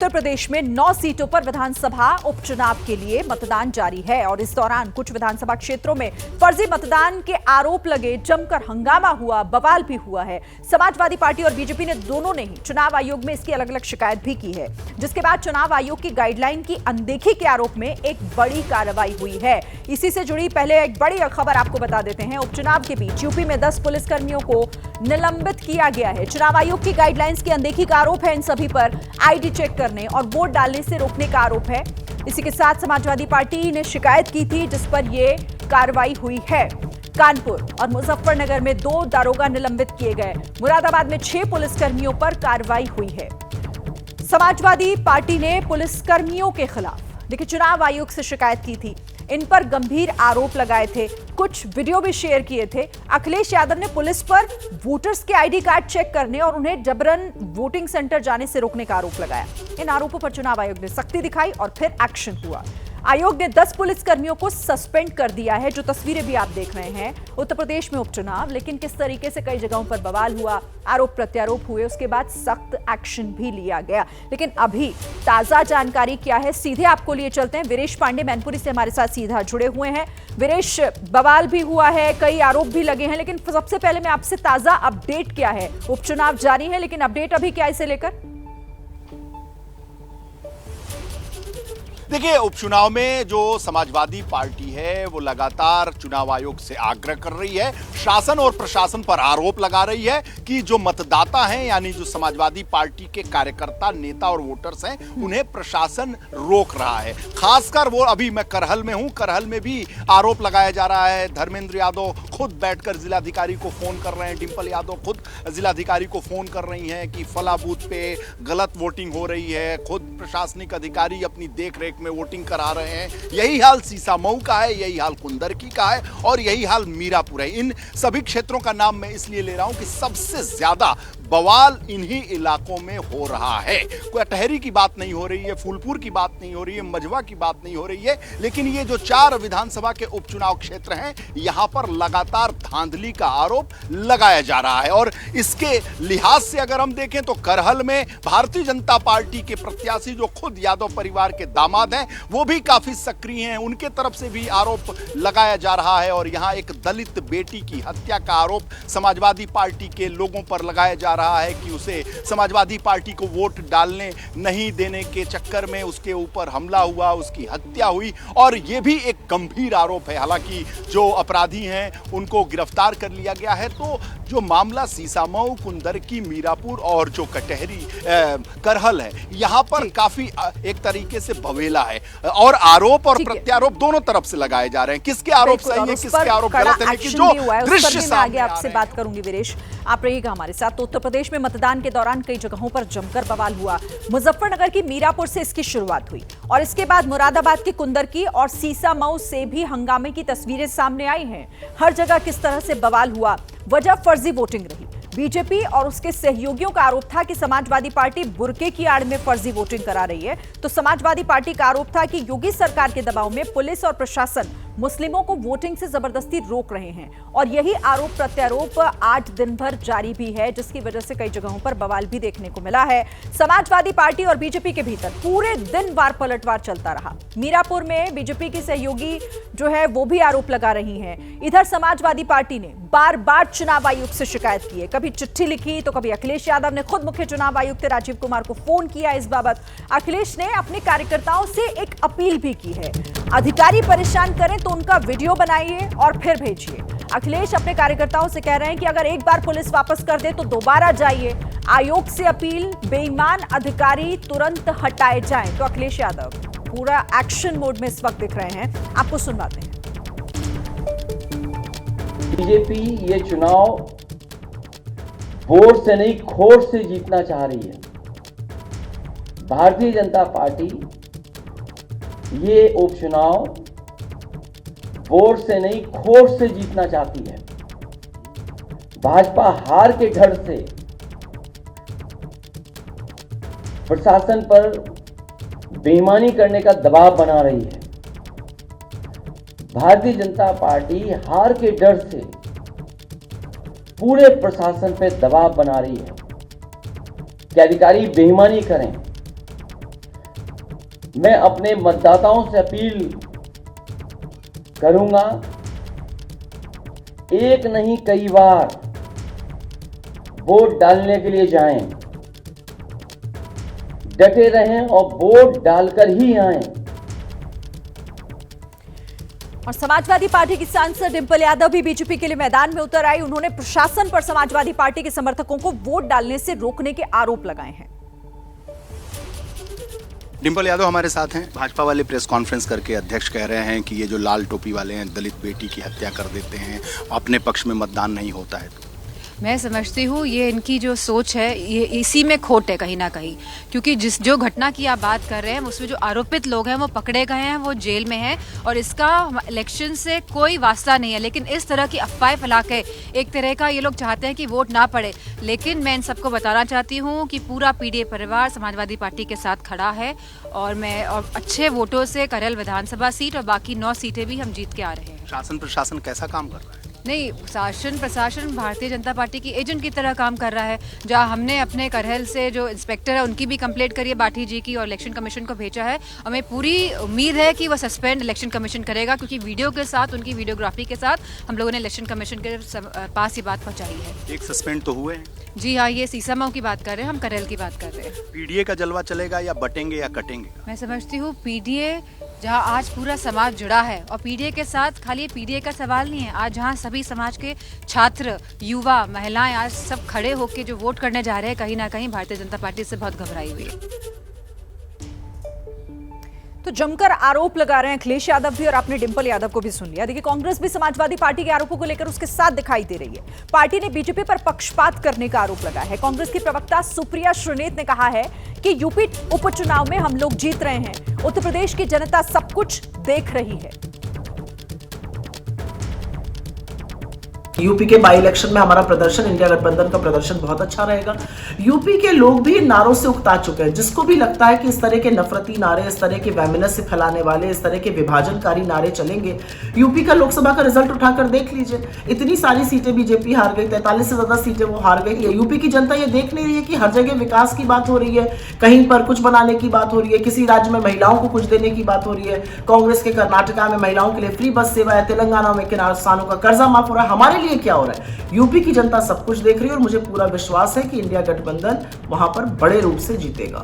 उत्तर प्रदेश में 9 सीटों पर विधानसभा उपचुनाव के लिए मतदान जारी है और इस दौरान कुछ विधानसभा क्षेत्रों में फर्जी मतदान के आरोप लगे, जमकर हंगामा हुआ, बवाल भी हुआ है। समाजवादी पार्टी और बीजेपी ने दोनों ने ही चुनाव आयोग में इसकी अलग अलग शिकायत भी की है, जिसके बाद चुनाव आयोग की गाइडलाइन की अनदेखी के आरोप में एक बड़ी कार्रवाई हुई है। इसी से जुड़ी पहले एक बड़ी खबर आपको बता देते हैं। उपचुनाव के बीच यूपी में 10 पुलिसकर्मियों को निलंबित किया गया है। चुनाव आयोग की गाइडलाइंस की अनदेखी का आरोप है। इन सभी पर आईडी चेक करने और वोट डालने से रोकने का आरोप है। इसी के साथ समाजवादी पार्टी ने शिकायत की थी, जिस पर यह कार्रवाई हुई है। कानपुर और मुजफ्फरनगर में 2 दारोगा निलंबित किए गए। मुरादाबाद में 6 पुलिसकर्मियों पर कार्रवाई हुई है। समाजवादी पार्टी ने पुलिसकर्मियों के खिलाफ देखिए चुनाव आयोग से शिकायत की थी, इन पर गंभीर आरोप लगाए थे, कुछ वीडियो भी शेयर किए थे। अखिलेश यादव ने पुलिस पर वोटर्स के आईडी कार्ड चेक करने और उन्हें जबरन वोटिंग सेंटर जाने से रोकने का आरोप लगाया। इन आरोपों पर चुनाव आयोग ने सख्ती दिखाई और फिर एक्शन हुआ। आयोग ने 10 पुलिसकर्मियों को सस्पेंड कर दिया है, जो तस्वीरें भी आप देख रहे हैं। उत्तर प्रदेश में उपचुनाव, लेकिन किस तरीके से कई जगहों पर बवाल हुआ, आरोप प्रत्यारोप हुए, उसके बाद सख्त एक्शन भी लिया गया। लेकिन अभी ताजा जानकारी क्या है, सीधे आपको लिए चलते हैं। वीरेश पांडे मैनपुरी से हमारे साथ सीधा जुड़े हुए हैं। वीरेश, बवाल भी हुआ है, कई आरोप भी लगे हैं, लेकिन सबसे पहले मैं आपसे ताजा अपडेट क्या है। उपचुनाव जारी है, लेकिन अपडेट अभी क्या इसे लेकर? देखिए, उपचुनाव में जो समाजवादी पार्टी है वो लगातार चुनाव आयोग से आग्रह कर रही है, शासन और प्रशासन पर आरोप लगा रही है कि जो मतदाता हैं यानी जो समाजवादी पार्टी के कार्यकर्ता, नेता और वोटर्स हैं, उन्हें प्रशासन रोक रहा है। खासकर वो अभी मैं करहल में हूं, करहल में भी आरोप लगाया जा रहा है। धर्मेंद्र यादव खुद बैठकर जिलाधिकारी को फोन कर रहे हैं, डिंपल यादव खुद जिलाधिकारी को फोन कर रही हैं कि फला बूथ पे गलत वोटिंग हो रही है। खुद प्रशासनिक अधिकारी अपनी देखरेख में वोटिंग करा रहे हैं। यही हाल सीसामऊ का है, यही हाल कुंदरकी का है और यही हाल मीरापुर है। इन सभी क्षेत्रों का नाम मैं इसलिए ले रहा हूं कि सबसे ज्यादा बवाल इन्हीं इलाकों में हो रहा है। कोई अटहरी की बात नहीं हो रही है, फूलपुर की बात नहीं हो रही है, मझवा की बात नहीं हो रही है, लेकिन ये जो 4 विधानसभा के उपचुनाव क्षेत्र हैं, यहां पर लगातार धांधली का आरोप लगाया जा रहा है। और इसके लिहाज से अगर हम देखें तो करहल में भारतीय जनता पार्टी के प्रत्याशी जो खुद यादव परिवार के दामाद हैं, वो भी काफी सक्रिय हैं, उनके तरफ से भी आरोप लगाया जा रहा है। और यहां एक दलित बेटी की हत्या का आरोप समाजवादी पार्टी के लोगों पर लगाया जा रहा है कि उसे समाजवादी पार्टी को वोट डालने नहीं देने के चक्कर में उसके ऊपर हमला हुआ, उसकी हत्या हुई। और यह भी एक गंभीर आरोप है। हालांकि जो अपराधी हैं उनको गिरफ्तार कर लिया गया है। तो जो मामला सीसामऊ, कुंदरकी, मीरापुर और जो कटहरी करहल है, यहां पर काफी एक तरीके से बवेला है और आरोप और प्रत्यारोप दोनों तरफ से लगाए जा रहे हैं। किसके आरोप सही है, किसके आरोप गलत है, लेकिन जो दृश्य सामने आपसे बात करूंगी वीरेश, आप रहिएगा हमारे साथ। तो उत्तर प्रदेश में मतदान के दौरान कई जगहों पर जमकर बवाल हुआ। मुजफ्फरनगर की मीरापुर से इसकी शुरुआत हुई और इसके बाद मुरादाबाद की कुंदरकी और सीसामऊ से भी हंगामे की तस्वीरें सामने आई हैं। हर जगह किस तरह से बवाल हुआ, वजह फर्जी वोटिंग रही। बीजेपी और उसके सहयोगियों का आरोप था कि समाजवादी पार्टी बुर्के की आड़ में फर्जी वोटिंग करा रही है। तो समाजवादी पार्टी का आरोप था कि योगी सरकार के दबाव में पुलिस और प्रशासन मुस्लिमों को वोटिंग से जबरदस्ती रोक रहे हैं। और यही आरोप प्रत्यारोप आज दिन भर जारी भी है, जिसकी वजह से कई जगहों पर बवाल भी देखने को मिला है। समाजवादी पार्टी और बीजेपी के भीतर पूरे दिन वार पलटवार चलता रहा। मीरापुर में बीजेपी की सहयोगी जो है वो भी आरोप लगा रही हैं। इधर समाजवादी पार्टी ने बार बार चुनाव आयोग से शिकायत की है, कभी चिट्ठी लिखी तो कभी अखिलेश यादव ने खुद मुख्य चुनाव आयुक्त राजीव कुमार को फोन किया इस बाबत। अखिलेश ने अपने कार्यकर्ताओं से एक अपील भी की है, अधिकारी परेशान करें तो उनका वीडियो बनाइए और फिर भेजिए। अखिलेश अपने कार्यकर्ताओं से कह रहे हैं कि अगर एक बार पुलिस वापस कर दे तो दोबारा जाइए। आयोग से अपील, बेईमान अधिकारी तुरंत हटाए जाएं। तो अखिलेश यादव पूरा एक्शन मोड में इस वक्त दिख रहे हैं, आपको सुनवाते हैं। बीजेपी ये चुनाव वोट से नहीं खोट से जीतना चाह रही है। भारतीय जनता पार्टी ये उपचुनाव वोट से नहीं खोट से जीतना चाहती है। भाजपा हार के डर से प्रशासन पर बेईमानी करने का दबाव बना रही है। भारतीय जनता पार्टी हार के डर से पूरे प्रशासन पर दबाव बना रही है कि अधिकारी बेईमानी करें, मैं अपने मतदाताओं से अपील करूंगा, एक नहीं कई बार वोट डालने के लिए जाएं, डटे रहें और वोट डालकर ही आएं। और समाजवादी पार्टी की सांसद डिंपल यादव भी बीजेपी के लिए मैदान में उतर आई। उन्होंने प्रशासन पर समाजवादी पार्टी के समर्थकों को वोट डालने से रोकने के आरोप लगाए हैं। डिंपल यादव हमारे साथ हैं। भाजपा वाले प्रेस कॉन्फ्रेंस करके अध्यक्ष कह रहे हैं कि ये जो लाल टोपी वाले हैं दलित बेटी की हत्या कर देते हैं, अपने पक्ष में मतदान नहीं होता है। मैं समझती हूँ ये इनकी जो सोच है ये इसी में खोट है कहीं ना कहीं, क्योंकि जो घटना की आप बात कर रहे हैं उसमें जो आरोपित लोग हैं वो पकड़े गए हैं, वो जेल में हैं और इसका इलेक्शन से कोई वास्ता नहीं है। लेकिन इस तरह की अफवाहें फैला के एक तरह का ये लोग चाहते हैं कि वोट ना पड़े। लेकिन मैं इन सबको बताना चाहती हूँ कि पूरा पीडीए परिवार समाजवादी पार्टी के साथ खड़ा है और अच्छे वोटों से करैल विधानसभा सीट और बाकी 9 सीटें भी हम जीत के आ रहे हैं। शासन प्रशासन कैसा काम कर रहा है? नहीं, शासन प्रशासन भारतीय जनता पार्टी की एजेंट की तरह काम कर रहा है। जहां हमने अपने करहल से जो इंस्पेक्टर है उनकी भी कंप्लेंट करी है बाठी जी की और इलेक्शन कमीशन को भेजा है। हमें पूरी उम्मीद है कि वह सस्पेंड इलेक्शन कमीशन करेगा, क्योंकि वीडियो के साथ उनकी वीडियोग्राफी के साथ हम लोगों ने इलेक्शन कमीशन के पास ये बात पहुंचाई है। एक सस्पेंड तो हुए हैं। जी हाँ, ये सीसामऊ की बात कर रहे हैं, हम करहल की बात कर रहे हैं। पीडीए का जलवा चलेगा या बटेंगे या कटेंगे? मैं समझती हूँ पीडीए जहाँ आज पूरा समाज जुड़ा है और पीडीए के साथ खाली पीडीए का सवाल नहीं है, आज जहाँ सभी समाज के छात्र, युवा, महिलाएं आज सब खड़े होकर जो वोट करने जा रहे हैं, कहीं ना कहीं भारतीय जनता पार्टी से बहुत घबराई हुई है। तो जमकर आरोप लगा रहे हैं अखिलेश यादव भी और आपने डिंपल यादव को भी सुन लिया। देखिए, कांग्रेस भी समाजवादी पार्टी के आरोपों को लेकर उसके साथ दिखाई दे रही है। पार्टी ने बीजेपी पर पक्षपात करने का आरोप लगाया है। कांग्रेस की प्रवक्ता सुप्रिया श्रीनेत ने कहा है कि यूपी उपचुनाव में हम लोग जीत रहे हैं, उत्तर प्रदेश की जनता सब कुछ देख रही है। यूपी के बाई इलेक्शन में हमारा प्रदर्शन, इंडिया गठबंधन का प्रदर्शन बहुत अच्छा रहेगा। यूपी के लोग भी नारों से उकता चुके हैं। जिसको भी लगता है कि इस तरह के नफरती नारे, इस तरह के वैमनस्य फैलाने वाले, इस तरह के विभाजनकारी नारे चलेंगे, यूपी का लोकसभा का रिजल्ट उठाकर देख लीजिए। इतनी सारी सीटें बीजेपी हार गई, 43 से ज्यादा सीटें वो हार गई है। यूपी की जनता ये देख नहीं रही है कि हर जगह विकास की बात हो रही है, कहीं पर कुछ बनाने की बात हो रही है, किसी राज्य में महिलाओं को कुछ देने की बात हो रही है। कांग्रेस के कर्नाटका में महिलाओं के लिए फ्री बस सेवा है, तेलंगाना में किसानों का कर्जा माफ हो रहा है। हमारे लिए क्या हो रहा है? यूपी की जनता सब कुछ देख रही है और मुझे पूरा विश्वास है कि इंडिया गठबंधन वहां पर बड़े रूप से जीतेगा।